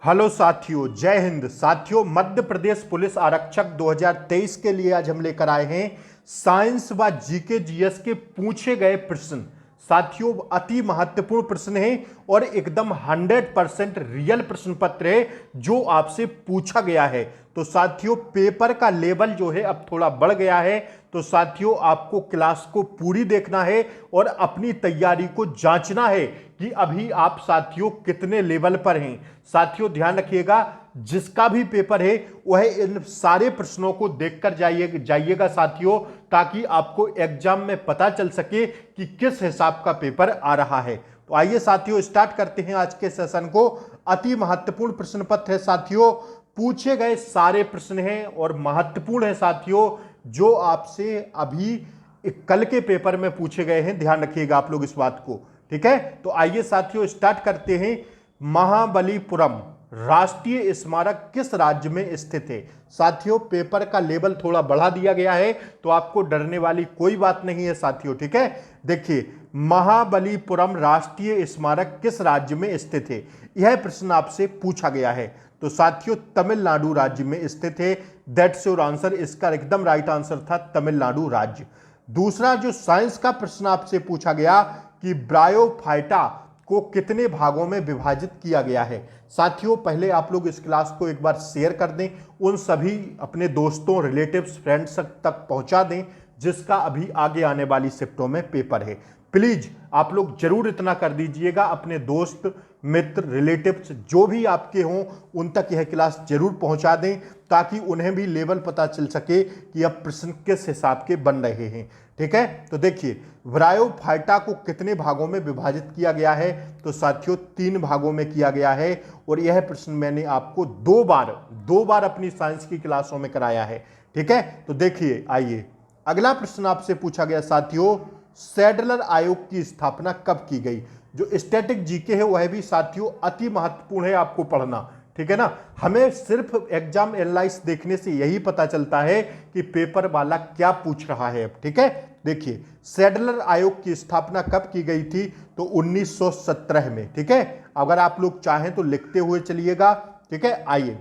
Hello साथियों, जय हिंद। साथियों, मध्य प्रदेश पुलिस आरक्षक 2023 के लिए आज हम लेकर आए हैं साइंस व जीके जीएस के पूछे गए प्रश्न। साथियों, अति महत्वपूर्ण प्रश्न है और एकदम 100% रियल प्रश्न पत्र है जो आपसे पूछा गया है। तो साथियों, पेपर का लेवल जो है अब थोड़ा बढ़ गया है। तो साथियों, आपको क्लास को पूरी देखना है और अपनी तैयारी को जांचना है कि अभी आप साथियों कितने लेवल पर हैं। साथियों, ध्यान रखिएगा, जिसका भी पेपर है वह इन सारे प्रश्नों को देखकर जाइएगा साथियों, ताकि आपको एग्जाम में पता चल सके कि किस हिसाब का पेपर आ रहा है। तो आइए साथियों, स्टार्ट करते हैं आज के सेशन को। अति महत्वपूर्ण प्रश्न पत्र है साथियों, पूछे गए सारे प्रश्न हैं और महत्वपूर्ण है साथियों, जो आपसे अभी कल के पेपर में पूछे गए हैं। ध्यान रखिएगा आप लोग इस बात को, ठीक है। तो आइए साथियों, स्टार्ट करते हैं। महाबलीपुरम राष्ट्रीय स्मारक किस राज्य में स्थित है? साथियों, पेपर का लेवल थोड़ा बढ़ा दिया गया है, तो आपको डरने वाली कोई बात नहीं है साथियों, ठीक है। देखिए, महाबलीपुरम राष्ट्रीय स्मारक किस राज्य में स्थित है, यह प्रश्न आपसे पूछा गया है। तो साथियों, तमिलनाडु राज्य में स्थित है। That's your answer. इसका एकदम राइट आंसर था तमिलनाडु राज्य। दूसरा जो साइंस का प्रश्न आपसे पूछा गया कि ब्रायोफाइटा को कितने भागों में विभाजित किया गया है। साथियों, पहले आप लोग इस क्लास को एक बार शेयर कर दें, उन सभी अपने दोस्तों, रिलेटिव्स, फ्रेंड्स तक पहुंचा दें जिसका अभी आगे आने वाली शिफ्टों में पेपर है। प्लीज आप लोग जरूर इतना कर दीजिएगा, अपने दोस्त, मित्र, रिलेटिव्स जो भी आपके हों उन तक यह क्लास जरूर पहुंचा दें, ताकि उन्हें भी लेवल पता चल सके कि अब प्रश्न किस हिसाब के बन रहे हैं, ठीक है। तो देखिए, ब्रायोफाइटा को कितने भागों में विभाजित किया गया है? तो साथियों, 3 भागों में किया गया है और यह प्रश्न मैंने आपको दो बार अपनी साइंस की क्लासों में कराया है, ठीक है। तो देखिए, आइए अगला प्रश्न आपसे पूछा गया साथियों, सैडलर आयोग की स्थापना कब की गई? जो स्टैटिक जीके है वह भी साथियों अति महत्वपूर्ण है आपको पढ़ना, ठीक है ना। हमें सिर्फ एग्जाम एनालाइज देखने से यही पता चलता है कि पेपर वाला क्या पूछ रहा है, ठीक है। देखिए, सैडलर आयोग की स्थापना कब की गई थी? तो 1917 में, ठीक है। अगर आप लोग चाहें तो लिखते हुए चलिएगा, ठीक है। आइए,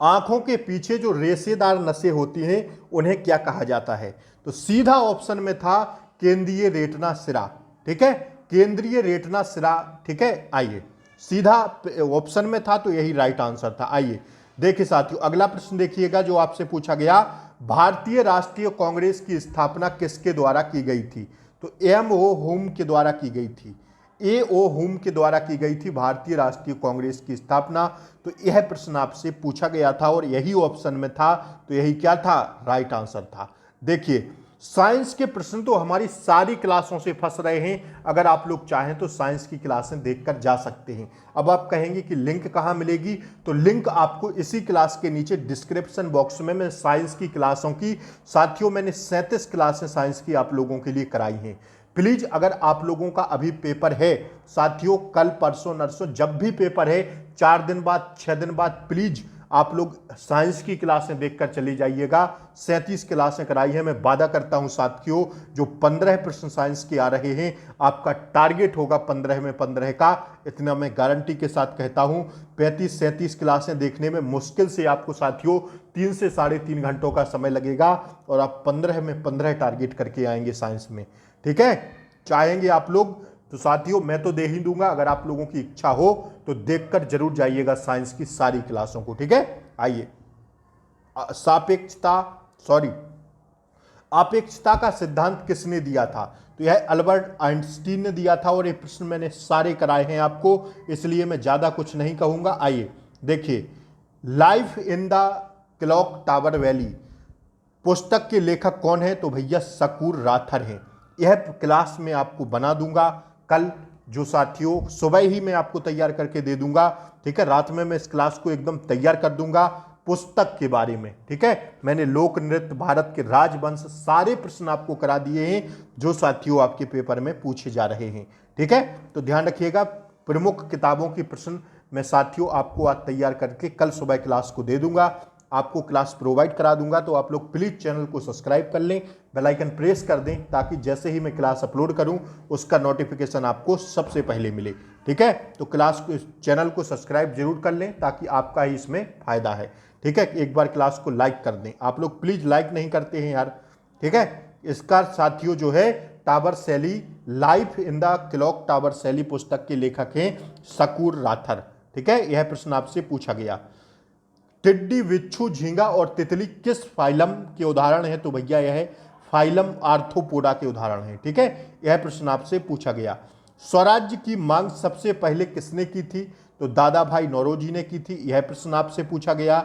आंखों के पीछे जो रेशेदार नसें होती हैं उन्हें क्या कहा जाता है? तो सीधा ऑप्शन में था केंद्रीय रेटिना सिरा, ठीक है, केंद्रीय रेटिना सिरा, ठीक है। आइए, सीधा ऑप्शन में था तो यही राइट आंसर था। आइए देखिए साथियों, अगला प्रश्न देखिएगा जो आपसे पूछा गया, भारतीय राष्ट्रीय कांग्रेस की स्थापना किसके द्वारा की गई थी? तो एम.ओ. हुम के द्वारा की गई थी, ए.ओ. हुम के द्वारा की गई थी भारतीय राष्ट्रीय कांग्रेस की स्थापना। तो यह प्रश्न आपसे पूछा गया था और यही ऑप्शन में था, तो यही क्या था? राइट आंसर था। देखिए, साइंस के प्रश्न तो हमारी सारी क्लासों से फंस रहे हैं। अगर आप लोग चाहें तो साइंस की क्लासें देखकर जा सकते हैं। अब आप कहेंगे कि लिंक कहां मिलेगी? तो लिंक आपको इसी क्लास के नीचे डिस्क्रिप्शन बॉक्स में मैं साइंस की क्लासों की, साथियों मैंने 37 क्लासें साइंस की आप लोगों के लिए कराई हैं। प्लीज, अगर आप लोगों का अभी पेपर है साथियों, कल परसों नरसों जब भी पेपर है, 4 दिन बाद, 6 दिन बाद, प्लीज आप लोग साइंस की क्लासें देखकर चली जाइएगा। 37 क्लासें कराई है। मैं वादा करता हूं साथियों, जो 15 प्रश्न साइंस के आ रहे हैं, आपका टारगेट होगा 15 में 15 का, इतना मैं गारंटी के साथ कहता हूं। 35-37 क्लासें देखने में मुश्किल से आपको साथियों 3 से 3.5 घंटों का समय लगेगा और आप 15 में 15 टारगेट करके आएंगे साइंस में, ठीक है। चाहेंगे आप लोग तो साथियों मैं तो दे ही दूंगा, अगर आप लोगों की इच्छा हो तो देखकर जरूर जाइएगा साइंस की सारी क्लासों को, ठीक है। आइए, आपेक्षता का सिद्धांत किसने दिया था? तो यह अल्बर्ट आइंस्टीन ने दिया था और ये प्रश्न मैंने सारे कराए हैं आपको, इसलिए मैं ज्यादा कुछ नहीं कहूंगा। आइए देखिए, life in the clock tower valley पुस्तक के लेखक कौन है? तो भैया शकूर राथर हैं। यह क्लास में आपको बना दूंगा कल, जो साथियों सुबह ही मैं आपको तैयार करके दे दूंगा, ठीक है। रात में मैं इस क्लास को एकदम तैयार कर दूंगा पुस्तक के बारे में, ठीक है। मैंने लोक नृत्य, भारत के राजवंश, सारे प्रश्न आपको करा दिए हैं जो साथियों आपके पेपर में पूछे जा रहे हैं, ठीक है। तो ध्यान रखिएगा, प्रमुख किताबों की प्रश्न मैं साथियों आपको आज तैयार करके कल सुबह क्लास को दे दूंगा, आपको क्लास प्रोवाइड करा दूंगा। तो आप लोग प्लीज चैनल को सब्सक्राइब कर लें, बेल आइकन प्रेस कर दें, ताकि जैसे ही मैं क्लास अपलोड करूं उसका नोटिफिकेशन आपको सबसे पहले मिले। ठीक है, तो क्लास को, चैनल को सब्सक्राइब जरूर कर लें ताकि आपका ही इसमें फायदा है। ठीक है, एक बार क्लास को लाइक कर दें, आप लोग प्लीज लाइक नहीं करते हैं यार। ठीक है, इसका साथियों जो है टावर शैली, life in the clock tower शैली पुस्तक के लेखक हैं शकूर राथर। ठीक है, यह प्रश्न आपसे पूछा गया। टिड्डी, बिच्छू, झींगा और तितली किस फाइलम के उदाहरण है? तो भैया यह फाइलम आर्थ्रोपोडा के उदाहरण है। ठीक है, यह प्रश्न आपसे पूछा गया। स्वराज्य की मांग सबसे पहले किसने की थी? तो दादा भाई नौरोजी ने की थी। यह प्रश्न आपसे पूछा गया।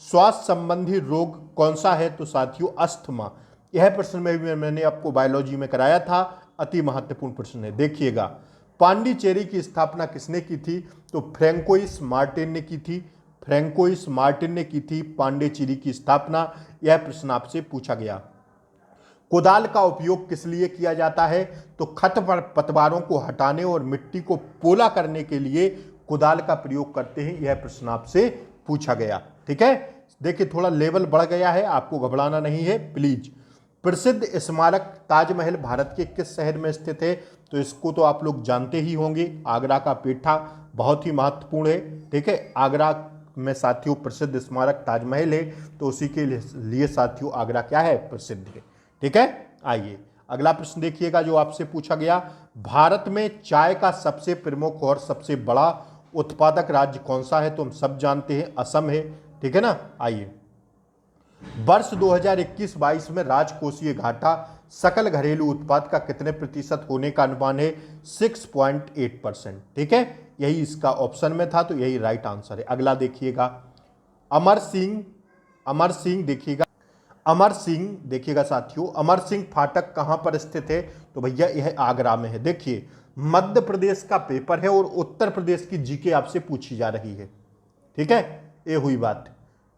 स्वास्थ्य संबंधी रोग कौन सा है? तो साथियों अस्थमा। यह प्रश्न में मैंने आपको बायोलॉजी में कराया था, अति महत्वपूर्ण प्रश्न है, देखिएगा। पांडिचेरी की स्थापना किसने की थी? तो फ्रैंकोइस मार्टिन ने की थी। फ्रैंकोइस मार्टिन ने की थी पांडिचेरी की स्थापना। यह प्रश्न आपसे पूछा गया। कुदाल का उपयोग किस लिए किया जाता है? तो खरपतवारों को हटाने और मिट्टी को पोला करने के लिए कुदाल का प्रयोग करते हैं। यह प्रश्न आपसे पूछा गया। ठीक है, देखिए थोड़ा लेवल बढ़ गया है, आपको घबराना नहीं है प्लीज। प्रसिद्ध स्मारक ताजमहल भारत के किस शहर में स्थित है? तो इसको तो आप लोग जानते ही होंगे, आगरा का पेठा बहुत ही महत्वपूर्ण है। ठीक है, आगरा में साथियों प्रसिद्ध स्मारक ताजमहल है, तो उसी के लिए साथियों आगरा क्या है? प्रसिद्ध है। ठीक है, आइए अगला प्रश्न देखिएगा जो आपसे पूछा गया। भारत में चाय का सबसे प्रमुख और सबसे बड़ा उत्पादक राज्य कौन सा है? तो हम सब जानते हैं असम है। ठीक है ना, आइए। वर्ष 2021-22 में राजकोषीय घाटा सकल घरेलू उत्पाद का कितने प्रतिशत होने का अनुमान है? 6.8%। ठीक है, यही इसका ऑप्शन में था, तो यही राइट आंसर है। अगला देखिएगा। अमर सिंह देखिएगा साथियों, अमर सिंह फाटक कहां पर स्थित है? तो भैया यह आगरा में है। देखिए मध्य प्रदेश का पेपर है और उत्तर प्रदेश की जीके आपसे पूछी जा रही है। ठीक है, ये हुई बात।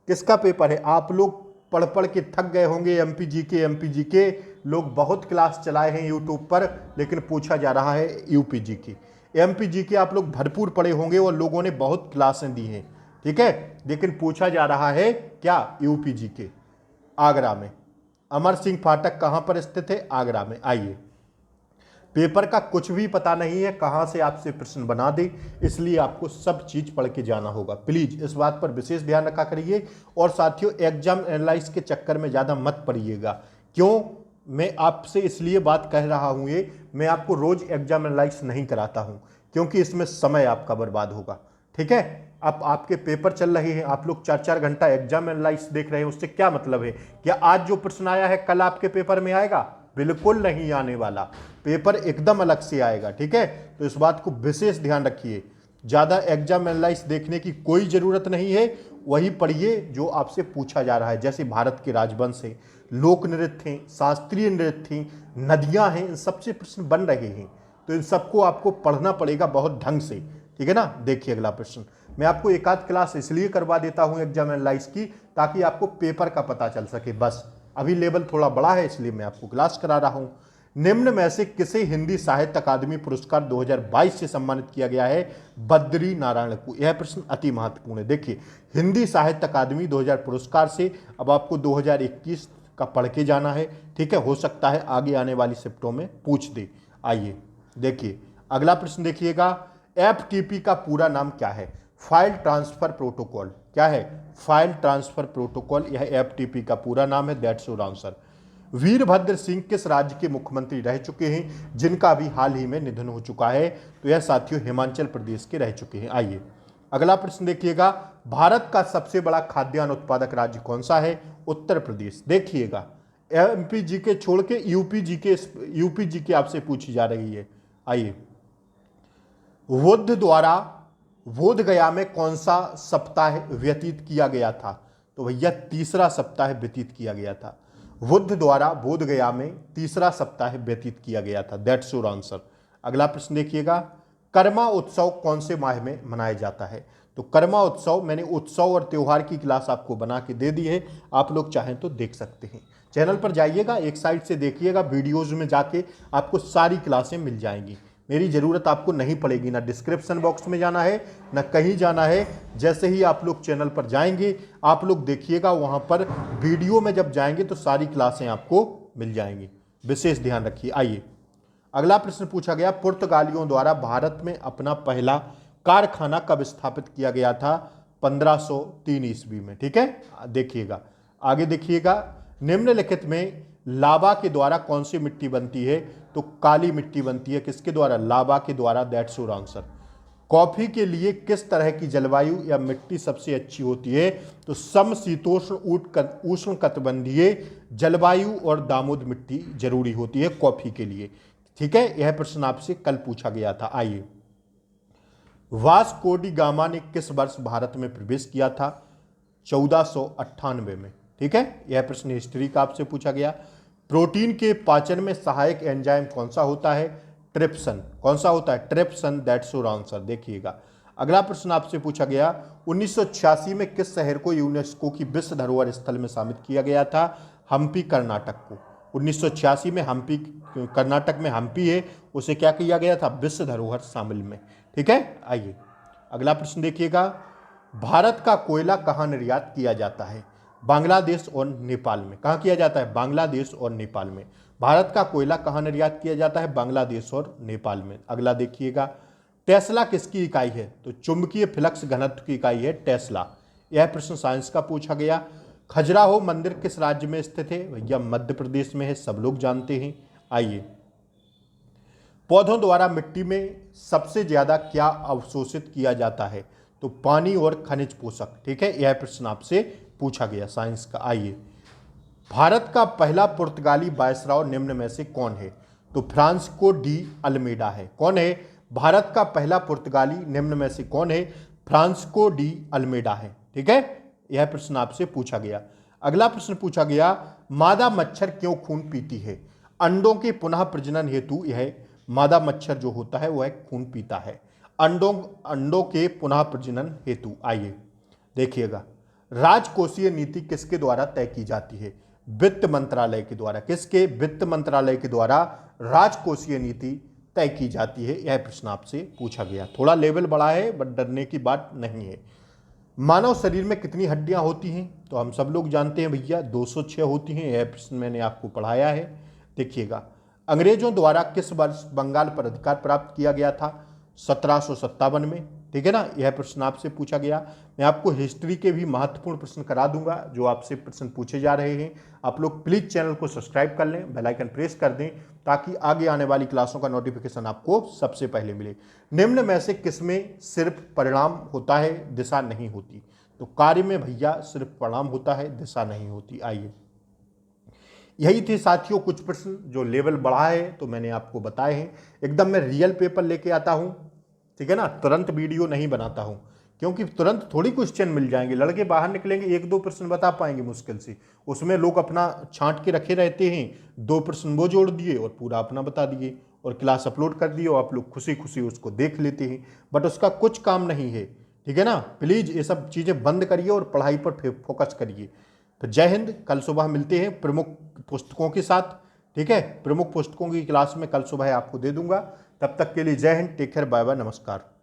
किसका पेपर है? आप लोग पढ़ पढ़ के थक गए होंगे। एमपी जीके लोग बहुत क्लास चलाए हैं यूट्यूब पर, लेकिन पूछा जा रहा है यूपी जीके। एमपी जीके आप लोग भरपूर पढ़े होंगे और लोगों ने बहुत क्लासें दी हैं। ठीक है, लेकिन पूछा जा रहा है क्या? यूपी जीके, आगरा में। अमर सिंह फाटक कहां पर स्थित है? आगरा में। आइए, पेपर का कुछ भी पता नहीं है कहां से आपसे प्रश्न बना दे, इसलिए आपको सब चीज पढ़ के जाना होगा। प्लीज इस बात पर विशेष ध्यान रखा करिए। और साथियों एग्जाम एनालाइज के चक्कर में ज्यादा मत पड़िएगा। क्यों मैं आपसे इसलिए बात कह रहा हूं, ये मैं आपको रोज एग्जाम एनालाइज नहीं कराता हूं, क्योंकि इसमें समय आपका बर्बाद होगा। ठीक है, अब आपके पेपर चल रहे हैं, आप लोग 4-4 घंटा एग्जाम एनालाइज देख रहे हैं, उससे क्या मतलब है? क्या आज जो प्रश्न आया है कल आपके पेपर में आएगा? बिल्कुल नहीं आने वाला, पेपर एकदम अलग से आएगा। ठीक है, तो इस बात को विशेष ध्यान रखिए। ज्यादा एग्जाम एनालाइज देखने की कोई जरूरत नहीं है, वही पढ़िए जो आपसे पूछा जा रहा है। जैसे भारत के राजवंश है, लोक नृत्य हैं, शास्त्रीय नृत्य हैं, नदियां हैं, इन सबसे प्रश्न बन रहे हैं, तो इन सबको आपको पढ़ना पड़ेगा बहुत ढंग से। ठीक है ना, देखिए अगला प्रश्न। मैं आपको एक आध क्लास इसलिए करवा देता हूं एग्जाम एनालाइज की, ताकि आपको पेपर का पता चल सके। बस अभी लेवल थोड़ा बड़ा है, इसलिए मैं आपको क्लास करा रहा हूं। निम्न में से किसे हिंदी साहित्य अकादमी पुरस्कार 2022 से सम्मानित किया गया है? बद्री नारायण को। यह प्रश्न अति महत्वपूर्ण है। देखिए हिंदी साहित्य अकादमी 2000 पुरस्कार से अब आपको 2021 का पढ़ के जाना है। ठीक है, हो सकता है आगे आने वाली शिफ्टों में पूछ दे। आइए देखिए अगला प्रश्न देखिएगा। एफटीपी का पूरा नाम क्या है? File transfer protocol. क्या है? फाइल ट्रांसफर प्रोटोकॉल, यह एफटीपी का पूरा नाम है। That's your answer. Virbhadra Singh किस राज्य के मुख्यमंत्री रह चुके हैं जिनका भी हाल ही में निधन हो चुका है? तो यह साथियों हिमाचल प्रदेश के रह चुके हैं। आइए अगला प्रश्न देखिएगा। भारत का सबसे बड़ा खाद्यान्न उत्पादक राज्य कौन सा है? उत्तर प्रदेश। देखिएगा एमपी जीके छोड़ के यूपी जीके आपसे पूछी जा रही है। आइए, बुद्ध द्वारा बोध गया में कौन सा सप्ताह व्यतीत किया गया था? तो भैया तीसरा सप्ताह व्यतीत किया गया था। बुद्ध द्वारा बोध गया में तीसरा सप्ताह व्यतीत किया गया था। That's your answer. अगला प्रश्न देखिएगा। कर्मा उत्सव कौन से माह में मनाया जाता है? तो कर्मा उत्सव, मैंने उत्सव और त्योहार की क्लास आपको बना के दे दी है, आप लोग चाहें तो देख सकते हैं। चैनल पर जाइएगा, एक साइड से देखिएगा, वीडियोज में जाके आपको सारी क्लासें मिल जाएंगी। मेरी ज़रूरत आपको नहीं पड़ेगी, ना डिस्क्रिप्शन बॉक्स में जाना है ना कहीं जाना है। जैसे ही आप लोग चैनल पर जाएंगे आप लोग देखिएगा, वहाँ पर वीडियो में जब जाएंगे तो सारी क्लासें आपको मिल जाएंगी। विशेष ध्यान रखिए। आइए अगला प्रश्न पूछा गया, पुर्तगालियों द्वारा भारत में अपना पहला कारखाना कब स्थापित किया गया था? 1503 ईस्वी में। ठीक है, देखिएगा आगे, देखिएगा निम्नलिखित में लावा के द्वारा कौन सी मिट्टी बनती है? तो काली मिट्टी बनती है। किसके द्वारा? लावा के द्वारा। That's your answer. कॉफी के लिए किस तरह की जलवायु या मिट्टी सबसे अच्छी होती है? तो समशीतोष्ण उष्ण कटिबंधीय जलवायु और दामोद मिट्टी जरूरी होती है कॉफी के लिए। ठीक है, यह प्रश्न आपसे कल पूछा गया था। आइए, वास्को डी गामा ने किस वर्ष भारत में प्रवेश किया था? 1498 में। ठीक है, यह प्रश्न हिस्ट्री का आपसे पूछा गया। प्रोटीन के पाचन में सहायक एंजाइम कौन सा होता है? ट्रिप्सन। कौन सा होता है? ट्रिप्सन। That's your answer. देखिएगा अगला प्रश्न आपसे पूछा गया, 1986 में किस शहर को यूनेस्को की विश्व धरोहर स्थल में शामिल किया गया था? हम्पी, कर्नाटक को। 1986 में हम्पी, कर्नाटक में हम्पी है, उसे क्या किया गया था? विश्व धरोहर शामिल में। ठीक है, आइए अगला प्रश्न देखिएगा, भारत का कोयला कहाँ निर्यात किया जाता है? बांग्लादेश और नेपाल में। कहाँ किया जाता है? बांग्लादेश और नेपाल में। भारत का कोयला कहाँ निर्यात किया जाता है? बांग्लादेश और नेपाल में। अगला देखिएगा, टेस्ला किसकी इकाई है? तो चुंबकीय फ्लक्स घनत्व की इकाई है टेस्ला। यह प्रश्न साइंस का पूछा गया। खजुराहो मंदिर किस राज्य में स्थित है? भैया मध्य प्रदेश में है, सब लोग जानते हैं। आइए, पौधों द्वारा मिट्टी में सबसे ज्यादा क्या अवशोषित किया जाता है? तो पानी और खनिज पोषक। ठीक है, यह प्रश्न आपसे पूछा गया साइंस का। आइए, भारत का पहला पुर्तगाली वायसराय निम्न में से कौन है? तो फ्रांसिस्को डी अल्मेडा है। कौन है? भारत का पहला पुर्तगाली निम्न में से कौन है? फ्रांसिस्को डी अल्मेडा है। ठीक है, यह प्रश्न आपसे पूछा गया। अगला प्रश्न पूछा गया, मादा मच्छर क्यों खून पीती है? अंडों के पुनः प्रजनन हेतु यह मादा मच्छर जो होता है वह खून पीता है, अंडों के पुनः प्रजनन हेतु। आइए देखिएगा, राजकोषीय नीति किसके द्वारा तय की जाती है? वित्त मंत्रालय के द्वारा। किसके? वित्त मंत्रालय के द्वारा राजकोषीय नीति तय की जाती है। यह प्रश्न आपसे पूछा गया। थोड़ा लेवल बड़ा है बट डरने की बात नहीं है। मानव शरीर में कितनी हड्डियां होती हैं? तो हम सब लोग जानते हैं भैया 206 होती हैं। यह प्रश्न मैंने आपको पढ़ाया है। देखिएगा, अंग्रेजों द्वारा किस वर्ष बंगाल पर अधिकार प्राप्त किया गया था? 1757 में। ठीक है ना, यह प्रश्न आपसे पूछा गया। मैं आपको हिस्ट्री के भी महत्वपूर्ण प्रश्न करा दूंगा जो आपसे प्रश्न पूछे जा रहे हैं। आप लोग प्लीज चैनल को सब्सक्राइब कर लें, बेल आइकन प्रेस कर दें ताकि आगे आने वाली क्लासों का नोटिफिकेशन आपको सबसे पहले मिले। निम्न में से किसमें सिर्फ परिणाम होता है, दिशा नहीं होती? तो कार्य में भैया सिर्फ परिणाम होता है, दिशा नहीं होती। आइए, यही थे साथियों कुछ प्रश्न जो लेवल बढ़ा है तो मैंने आपको बताए हैं। एकदम मैं रियल पेपर लेके आता हूं, ठीक है ना, तुरंत वीडियो नहीं बनाता हूं क्योंकि तुरंत थोड़ी क्वेश्चन मिल जाएंगे। लड़के बाहर निकलेंगे, एक दो प्रश्न बता पाएंगे मुश्किल से, उसमें लोग अपना छांट के रखे रहते हैं, दो प्रश्न वो जोड़ दिए और पूरा अपना बता दिए और क्लास अपलोड कर दिए और आप लोग खुशी खुशी उसको देख लेते हैं, बट उसका कुछ काम नहीं है। ठीक है ना, प्लीज ये सब चीजें बंद करिए और पढ़ाई पर फोकस करिए। तो जय हिंद, कल सुबह मिलते हैं प्रमुख पुस्तकों के साथ। ठीक है, प्रमुख पुस्तकों की क्लास में कल सुबह आपको दे दूंगा। तब तक के लिए जय हिंद, टेक केयर, बाय बाय, नमस्कार।